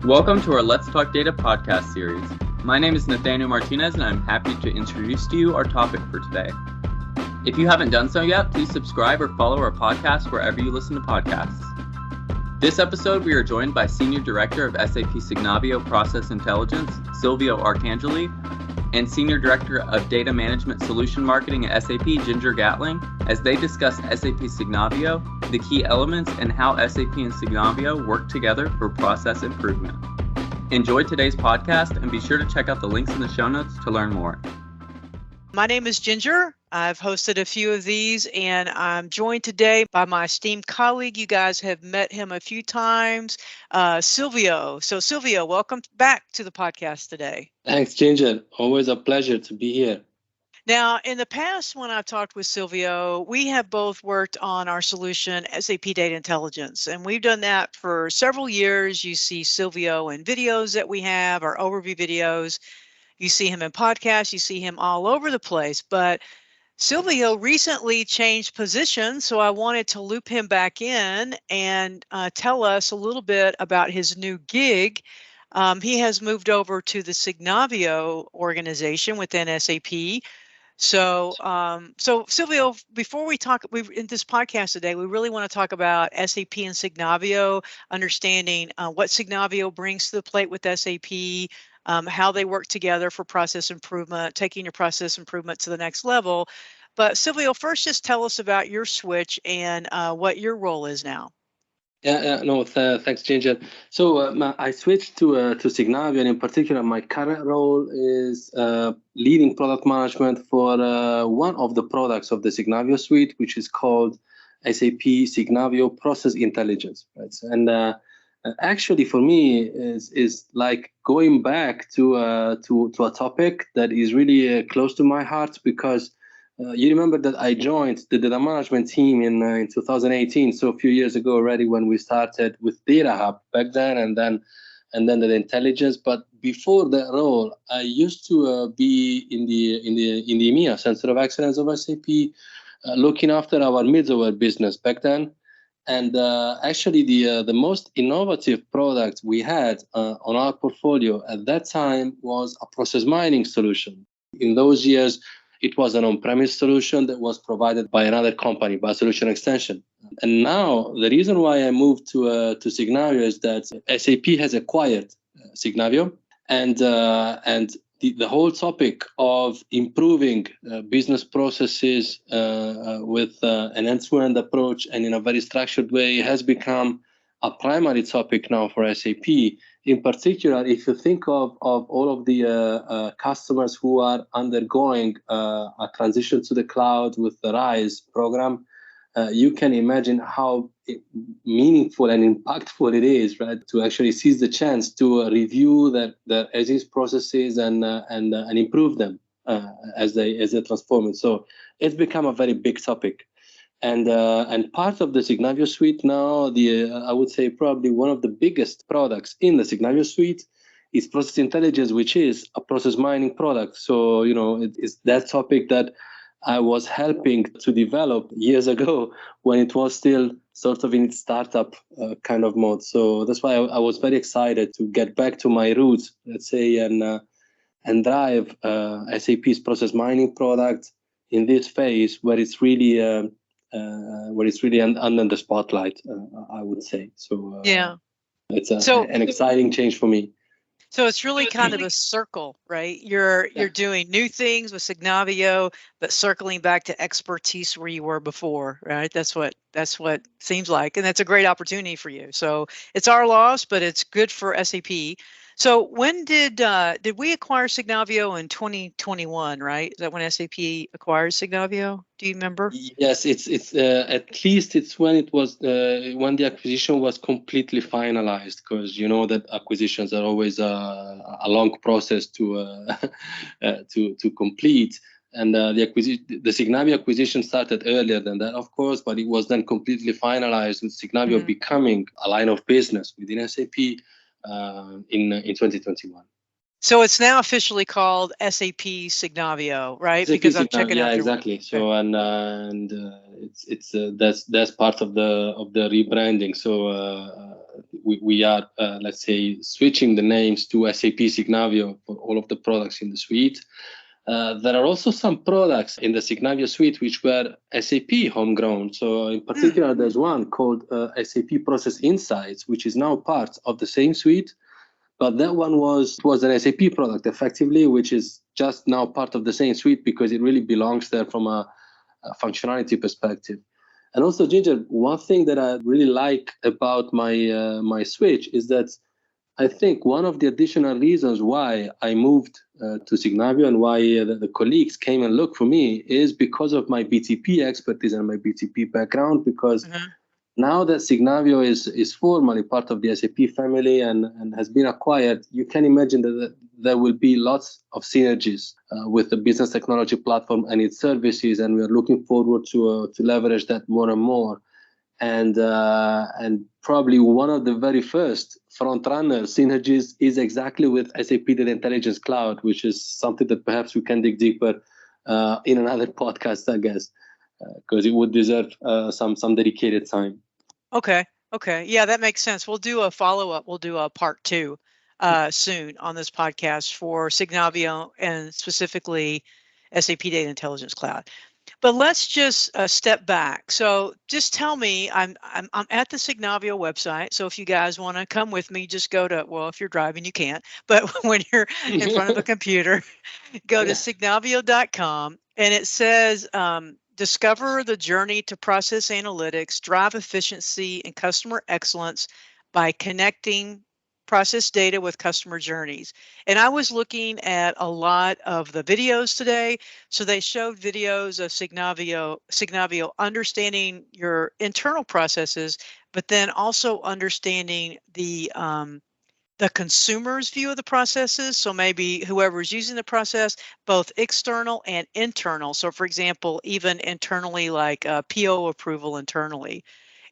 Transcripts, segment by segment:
Welcome to our Let's Talk Data podcast series. My name is Nathaniel Martinez, and I'm happy to introduce to you our topic for today. If you haven't done so yet, please subscribe or follow our podcast wherever you listen to podcasts. This episode, we are joined by Senior Director of SAP Signavio Process Intelligence, Silvio Arcangeli, and Senior Director of Data Management Solution Marketing at SAP, Gatling, as they discuss SAP Signavio, the key elements, and how SAP and Signavio work together for process improvement. Enjoy today's podcast and be sure to check out the links in the show notes to learn more. My name is Ginger. I've hosted a few of these, and I'm joined today by my esteemed colleague. You guys have met him a few times, Silvio. So Silvio, welcome back to the podcast today. Thanks, Ginger. Always a pleasure to be here. Now, in the past, when I've talked with Silvio, we have both worked on our solution, SAP Data Intelligence, and we've done that for several years. You see Silvio in videos that we have, our overview videos. You see him in podcasts, you see him all over the place, but Silvio recently changed positions, so I wanted to loop him back in and tell us a little bit about his new gig. He has moved over to the Signavio organization within SAP. So Silvio, before we talk, in this podcast today, we really want to talk about SAP and Signavio, understanding what Signavio brings to the plate with SAP, how they work together for process improvement, taking your process improvement to the next level. But Silvio, first, just tell us about your switch and what your role is now. Thanks, Ginger. So I switched to Signavio, and in particular, my current role is leading product management for one of the products of the Signavio suite, which is called SAP Signavio Process Intelligence. Right? And actually, for me, is like going back to a topic that is really close to my heart, because you remember that I joined the data management team in 2018, so a few years ago already, when we started with Data Hub back then, and then the intelligence. But before that role, I used to be in the EMEA Center of Excellence of SAP, looking after our middleware business back then. And actually, the most innovative product we had on our portfolio at that time was a process mining solution. In those years, it was an on-premise solution that was provided by another company, by Solution Extension. And now, the reason why I moved to Signavio is that SAP has acquired Signavio, and the whole topic of improving business processes with an end-to-end approach and in a very structured way has become a primary topic now for SAP. In particular, if you think of all of the customers who are undergoing a transition to the cloud with the RISE program, you can imagine how meaningful and impactful it is, right, to actually seize the chance to review their as-is processes and improve them as they transform it. So it's become a very big topic. And part of the Signavio suite now, I would say probably one of the biggest products in the Signavio suite is Process Intelligence, which is a process mining product. So, it's that topic that I was helping to develop years ago when it was still sort of in its startup kind of mode. So that's why I was very excited to get back to my roots, let's say, and drive SAP's process mining product in this phase where it's really under the spotlight, I would say. So it's an exciting change for me. So it's really kind of a circle, right? You're doing new things with Signavio, but circling back to expertise where you were before, right? That's what seems like, and that's a great opportunity for you. So it's our loss, but it's good for SAP. So when did we acquire Signavio in 2021, right? Is that when SAP acquired Signavio? Do you remember? Yes, it's at least it's when it was when the acquisition was completely finalized, because you know that acquisitions are always a long process to complete. And the Signavio acquisition started earlier than that, of course, but it was then completely finalized with Signavio becoming a line of business within SAP. In 2021. So it's now officially called SAP Signavio, right? SAP because I'm Signavio, checking out. Yeah, exactly. So it's that's part of the rebranding. So we are, let's say, switching the names to SAP Signavio for all of the products in the suite. There are also some products in the Signavio suite which were SAP homegrown. So in particular, there's one called SAP Process Insights, which is now part of the same suite. But that one was an SAP product, effectively, which is just now part of the same suite because it really belongs there from a functionality perspective. And also, Ginger, one thing that I really like about my switch is that I think one of the additional reasons why I moved to Signavio and why the colleagues came and looked for me is because of my BTP expertise and my BTP background, because now that Signavio is formally part of the SAP family and has been acquired, you can imagine that there will be lots of synergies with the business technology platform and its services, and we are looking forward to leverage that more and more. And probably one of the very first front-runner synergies is exactly with SAP Data Intelligence Cloud, which is something that perhaps we can dig deeper in another podcast, I guess. Because it would deserve some dedicated time. Okay. Yeah, that makes sense. We'll do a follow-up. We'll do a part 2 soon on this podcast for Signavio and specifically SAP Data Intelligence Cloud. But let's just step back. So just tell me, I'm at the Signavio website. So if you guys want to come with me, just go to, well, if you're driving, you can't. But when you're in front of a computer, go to signavio.com, and it says, discover the journey to process analytics, drive efficiency and customer excellence by connecting process data with customer journeys. And I was looking at a lot of the videos today. So they showed videos of Signavio understanding your internal processes, but then also understanding the consumer's view of the processes. So maybe whoever's using the process, both external and internal. So for example, even internally, like PO approval internally.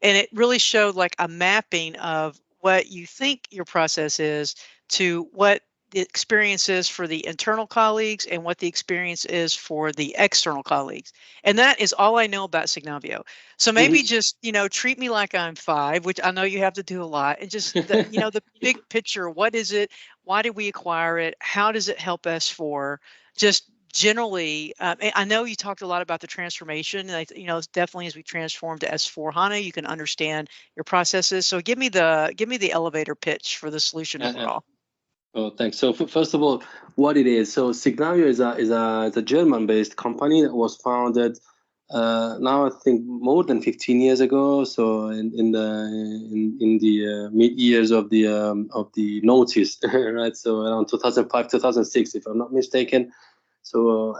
And it really showed like a mapping of what you think your process is to what the experience is for the internal colleagues and what the experience is for the external colleagues. And that is all I know about Signavio. So maybe just, treat me like I'm 5, which I know you have to do a lot, and just, the big picture. What is it? Why did we acquire it? How does it help us for just generally? I know you talked a lot about the transformation. Definitely as we transform to S/4HANA, you can understand your processes. So give me the elevator pitch for the solution overall. Oh, thanks. So first of all, what it is. So Signavio is a German-based company that was founded now I think more than 15 years ago. So in the mid years of the notice, right? So around 2005, 2006, if I'm not mistaken. So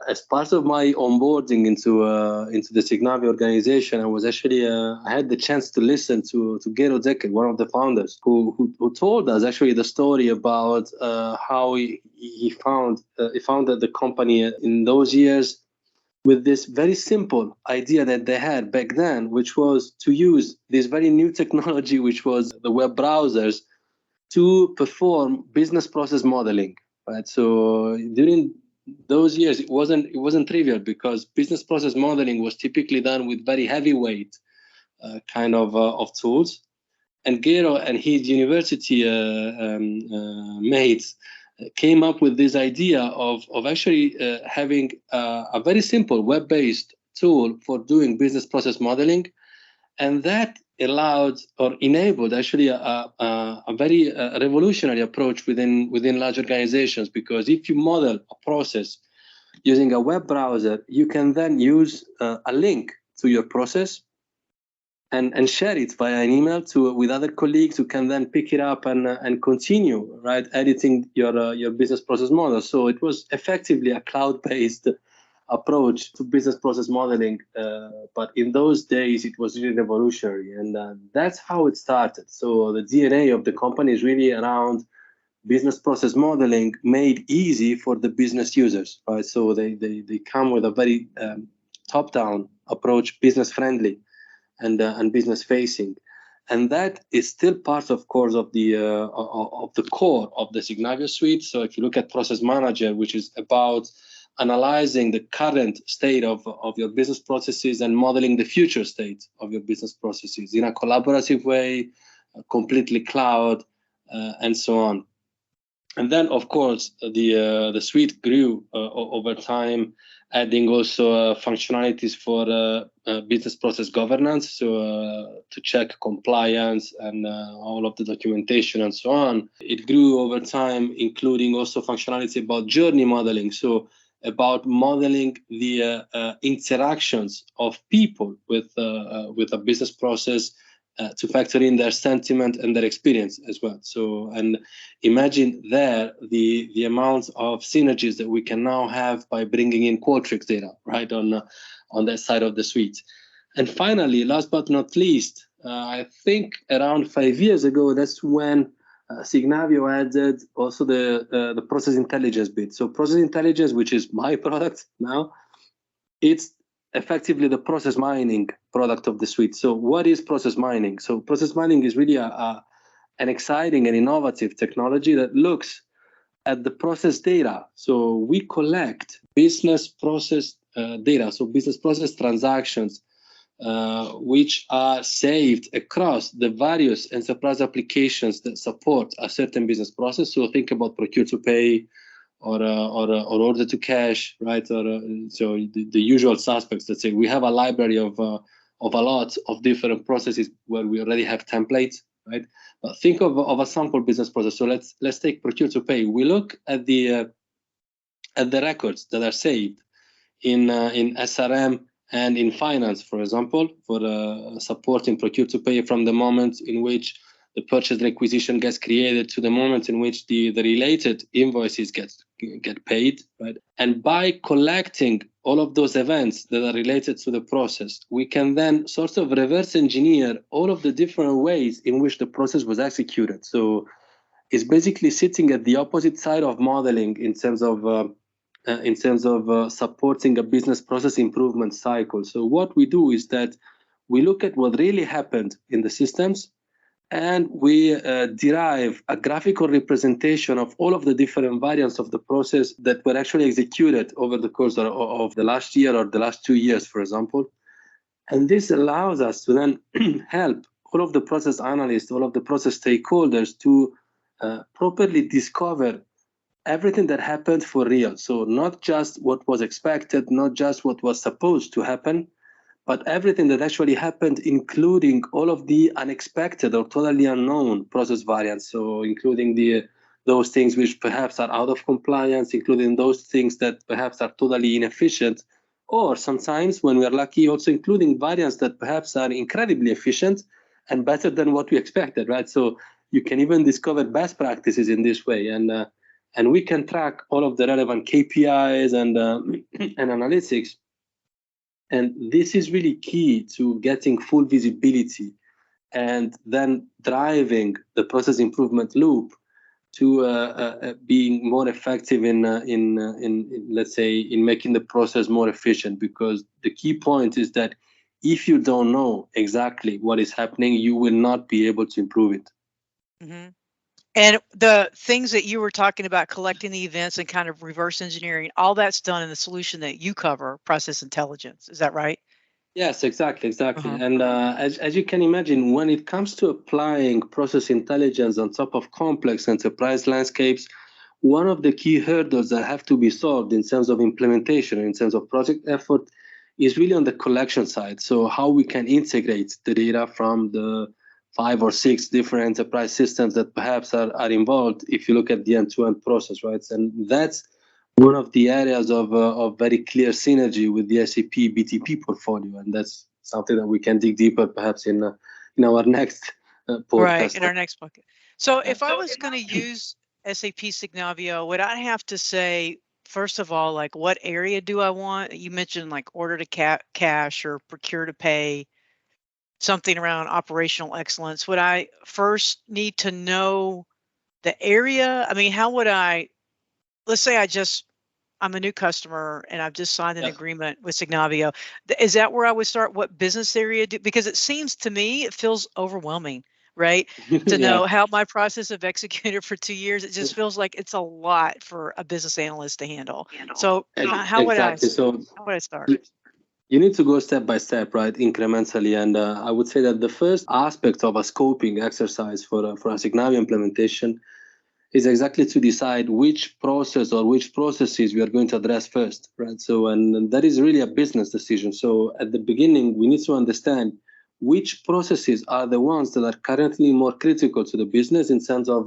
as part of my onboarding into the Signavio organization, I was actually I had the chance to listen to Gero Decker, one of the founders, who told us actually the story about how he founded the company in those years with this very simple idea that they had back then, which was to use this very new technology, which was the web browsers, to perform business process modeling. Right. So during those years, it wasn't trivial because business process modeling was typically done with very heavyweight kind of tools. And Gero and his university mates came up with this idea of actually having a very simple web-based tool for doing business process modeling, and that allowed or enabled actually a very revolutionary approach within large organizations, because if you model a process using a web browser, you can then use a link to your process and share it via an email with other colleagues who can then pick it up and continue editing your business process model. So it was effectively a cloud-based approach to business process modeling, but in those days it was really revolutionary, and that's how it started. So the DNA of the company is really around business process modeling made easy for the business users, right? So they come with a very top-down approach, business friendly and business facing, and that is still part, of course, of the core of the Signavio suite. So if you look at Process Manager, which is about analyzing the current state of your business processes and modeling the future state of your business processes in a collaborative way, completely cloud, and so on. And then, of course, the suite grew over time, adding also functionalities for business process governance, so to check compliance and all of the documentation and so on. It grew over time, including also functionality about journey modeling, so about modeling the interactions of people with a business process, to factor in their sentiment and their experience as well. So, and imagine there the amount of synergies that we can now have by bringing in Qualtrics data, right, on that side of the suite. And finally, last but not least, I think around 5 years ago, that's when Signavio added also the process intelligence bit. So process intelligence, which is my product now, it's effectively the process mining product of the suite. So what is process mining? So process mining is really an exciting and innovative technology that looks at the process data. So we collect business process data, so business process transactions, which are saved across the various enterprise applications that support a certain business process. So think about procure to pay, or order to cash, right? Or so the usual suspects. Let's say we have a library of a lot of different processes where we already have templates, right? But think of a sample business process. So let's take procure to pay. We look at the records that are saved in SRM and in finance, for example, for supporting procure to pay from the moment in which the purchase requisition gets created to the moment in which the related invoices get paid, right? And by collecting all of those events that are related to the process, we can then sort of reverse engineer all of the different ways in which the process was executed. So it's basically sitting at the opposite side of modeling in terms of supporting a business process improvement cycle. So what we do is that we look at what really happened in the systems, and we derive a graphical representation of all of the different variants of the process that were actually executed over the course of the last year or the last 2 years, for example. And this allows us to then help all of the process analysts, all of the process stakeholders to properly discover everything that happened for real. So not just what was expected, not just what was supposed to happen, but everything that actually happened, including all of the unexpected or totally unknown process variants. So including those things which perhaps are out of compliance, including those things that perhaps are totally inefficient, or sometimes, when we are lucky, also including variants that perhaps are incredibly efficient and better than what we expected, right? So you can even discover best practices in this way. And we can track all of the relevant KPIs and analytics. And this is really key to getting full visibility and then driving the process improvement loop to being more effective in let's say in making the process more efficient. Because the key point is that if you don't know exactly what is happening, you will not be able to improve it. Mm-hmm. And the things that you were talking about, collecting the events and kind of reverse engineering, all that's done in the solution that you cover, process intelligence. Is that right? Yes, exactly. And as you can imagine, when it comes to applying process intelligence on top of complex enterprise landscapes, one of the key hurdles that have to be solved in terms of implementation, in terms of project effort, is really on the collection side. So how we can integrate the data from the 5 or 6 different enterprise systems that perhaps are involved if you look at the end-to-end process, right? And that's one of the areas of very clear synergy with the SAP BTP portfolio, and that's something that we can dig deeper perhaps in our next podcast. Right, in our next bucket. So if I was going to use SAP Signavio, would I have to say, first of all, like what area do I want? You mentioned like order to cash or procure to pay, something around operational excellence. Would I first need to know the area? I mean, how would let's say I'm a new customer and I've just signed an agreement with Signavio. Is that where I would start? What business area because it seems to me, it feels overwhelming, right? To know how my process have executed for 2 years. It just feels like it's a lot for a business analyst to handle. So how would I start? You need to go step by step, right, incrementally. And I would say that the first aspect of a scoping exercise for a Signavio implementation is exactly to decide which process or which processes we are going to address first, right? So, and that is really a business decision. So at the beginning, we need to understand which processes are the ones that are currently more critical to the business in terms of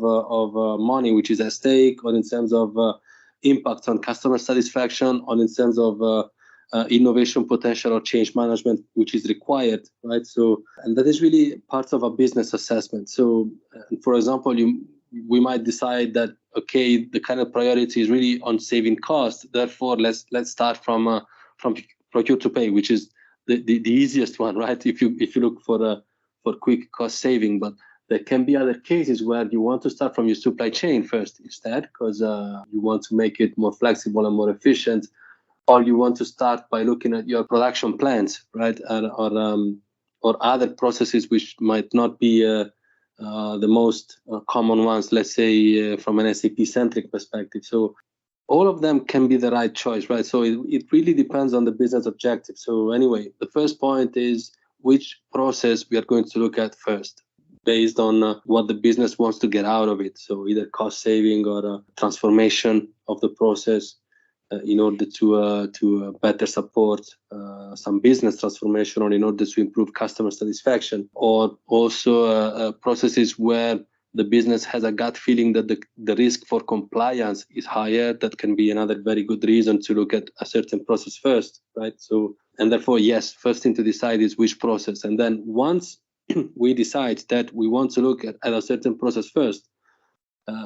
money, which is at stake, or in terms of impact on customer satisfaction, or in terms of innovation potential or change management, which is required, right? So, and that is really part of a business assessment. So, for example, we might decide that, okay, the kind of priority is really on saving costs. Therefore, let's start from procure to pay, which is the easiest one, right? If you look for quick cost saving, but there can be other cases where you want to start from your supply chain first instead, because you want to make it more flexible and more efficient, or you want to start by looking at your production plants, right, or other processes which might not be the most common ones, let's say from an SAP-centric perspective. So all of them can be the right choice, right? So it really depends on the business objective. So anyway, the first point is which process we are going to look at first, based on what the business wants to get out of it. So either cost saving or transformation of the process, in order to better support some business transformation, or in order to improve customer satisfaction, or also processes where the business has a gut feeling that the risk for compliance is higher. That can be another very good reason to look at a certain process first, right? So, and therefore, yes, first thing to decide is which process. And then once we decide that we want to look at a certain process first,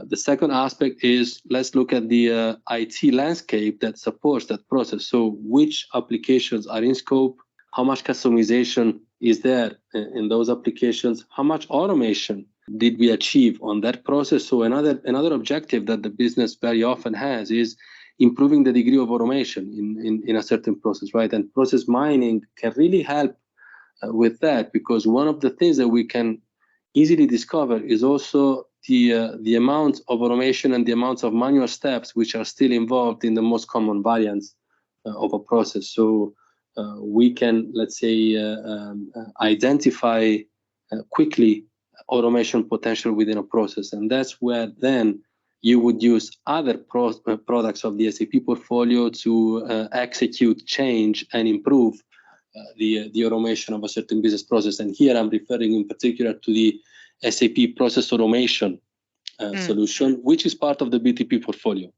the second aspect is, let's look at the IT landscape that supports that process. So which applications are in scope? How much customization is there in those applications? How much automation did we achieve on that process? So another objective that the business very often has is improving the degree of automation in a certain process, right? And process mining can really help with that, because one of the things that we can easily discover is also the amount of automation and the amount of manual steps which are still involved in the most common variants of a process. So we can, let's say, identify quickly automation potential within a process. And that's where then you would use other products of the SAP portfolio to execute change and improve the automation of a certain business process. And here I'm referring in particular to the SAP process automation solution, which is part of the BTP portfolio.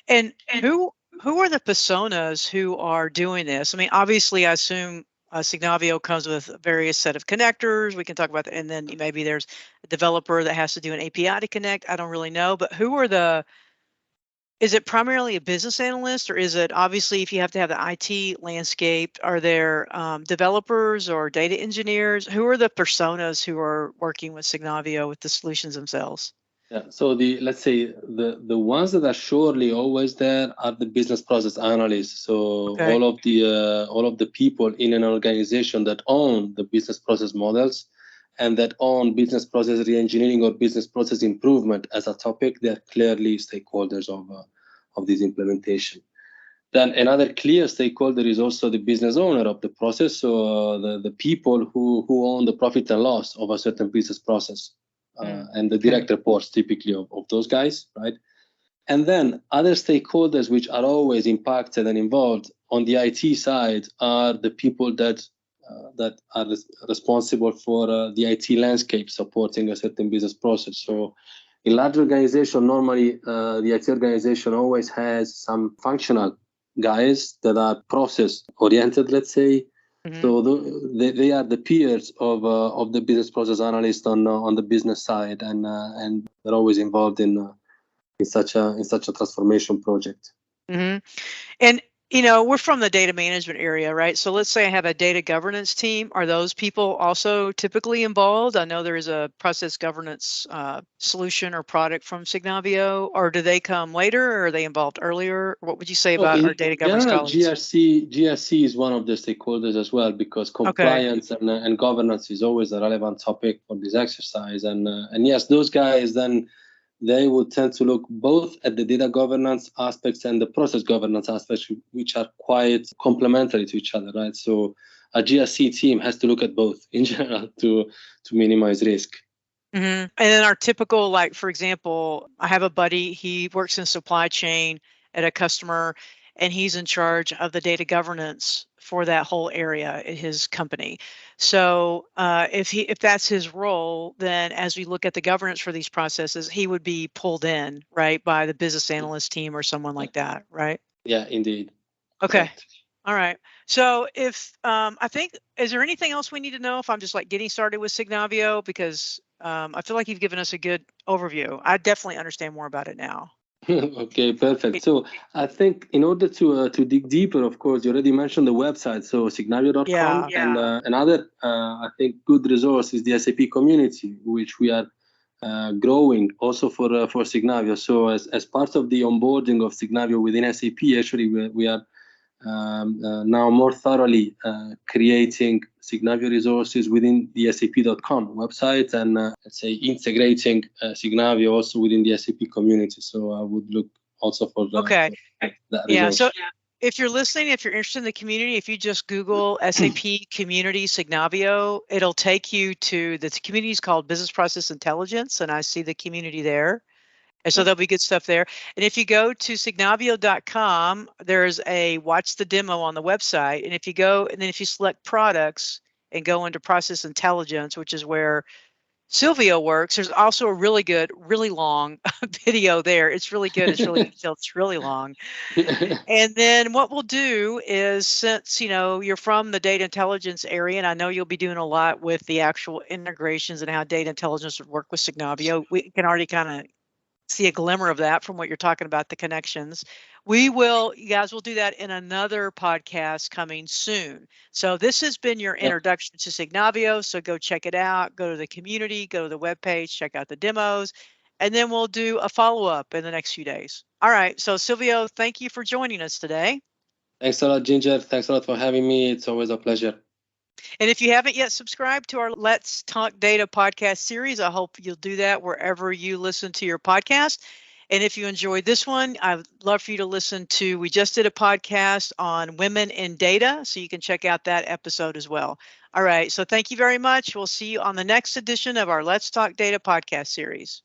And who are the personas who are doing this? I mean, obviously, I assume Signavio comes with a various set of connectors. We can talk about that, and then maybe there's a developer that has to do an API to connect. I don't really know, but who are is it primarily a business analyst, or is it, obviously, if you have to have the IT landscape, are there developers or data engineers? Who are the personas who are working with Signavio with the solutions themselves? Yeah. So let's say the ones that are surely always there are the business process analysts. So Okay. all of the people in an organization that own the business process models and that own business process reengineering or business process improvement as a topic, they are clearly stakeholders of this implementation. Then another clear stakeholder is also the business owner of the process, so the people who own the profit and loss of a certain business process, and the direct reports typically of those guys, right? And then other stakeholders which are always impacted and involved on the IT side are the people that are responsible for the IT landscape supporting a certain business process. So in large organization, normally the IT organization always has some functional guys that are process oriented, let's say. Mm-hmm. So they are the peers of the business process analyst on the business side, and they're always involved in such a transformation project. Mm-hmm. And we're from the data management area, right? So let's say I have a data governance team. Are those people also typically involved? I know there is a process governance solution or product from Signavio, or do they come later, or are they involved earlier? What would you say about our data governance colleagues? GRC is one of the stakeholders as well, because compliance and governance is always a relevant topic for this exercise. And yes, those guys then they would tend to look both at the data governance aspects and the process governance aspects, which are quite complementary to each other, right? So a GRC team has to look at both in general to minimize risk. Mm-hmm. And then our typical, like, for example, I have a buddy, he works in supply chain at a customer, and he's in charge of the data governance for that whole area at his company. So if that's his role, then as we look at the governance for these processes, he would be pulled in, right, by the business analyst team or someone like that, right? Yeah, indeed. Okay. Correct. All right. So if I think, is there anything else we need to know if I'm just like getting started with Signavio? Because I feel like you've given us a good overview. I definitely understand more about it now. Okay, perfect. So I think in order to dig deeper, of course, you already mentioned the website, so signavio.com. Yeah. And another, I think, good resource is the SAP community, which we are growing also for Signavio. So as part of the onboarding of Signavio within SAP, actually, we are now more thoroughly creating Signavio resources within the SAP.com website and let's say integrating Signavio also within the SAP community. So I would look also for that. Okay. That Yeah. resource. So if you're listening, if you're interested in the community, if you just Google SAP Community Signavio, it'll take you to the community is called Business Process Intelligence, and I see the community there. And so there'll be good stuff there. And if you go to signavio.com, there's a watch the demo on the website. And if you go, and then if you select products and go into process intelligence, which is where Silvio works, there's also a really good, really long video there. It's really good. It's really detailed. It's really long. And then what we'll do is, since you're from the data intelligence area, and I know you'll be doing a lot with the actual integrations and how data intelligence would work with Signavio, we can already kind of see a glimmer of that from what you're talking about, the connections. You guys will do that in another podcast coming soon. So this has been your introduction to Signavio. So go check it out, go to the community, go to the webpage, check out the demos, and then we'll do a follow-up in the next few days. All right. So Silvio, thank you for joining us today. Thanks a lot, Ginger. Thanks a lot for having me. It's always a pleasure. And if you haven't yet subscribed to our Let's Talk Data podcast series, I hope you'll do that wherever you listen to your podcast. And if you enjoyed this one, I'd love for you to listen to, we just did a podcast on women in data, so you can check out that episode as well. All right, so thank you very much. We'll see you on the next edition of our Let's Talk Data podcast series.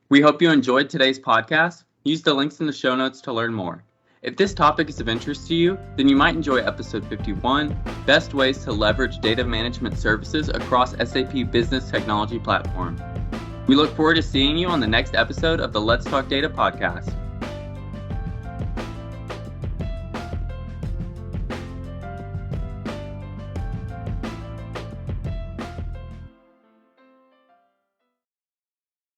We hope you enjoyed today's podcast. Use the links in the show notes to learn more. If this topic is of interest to you, then you might enjoy episode 51, Best Ways to Leverage Data Management Services Across SAP Business Technology Platform. We look forward to seeing you on the next episode of the Let's Talk Data podcast.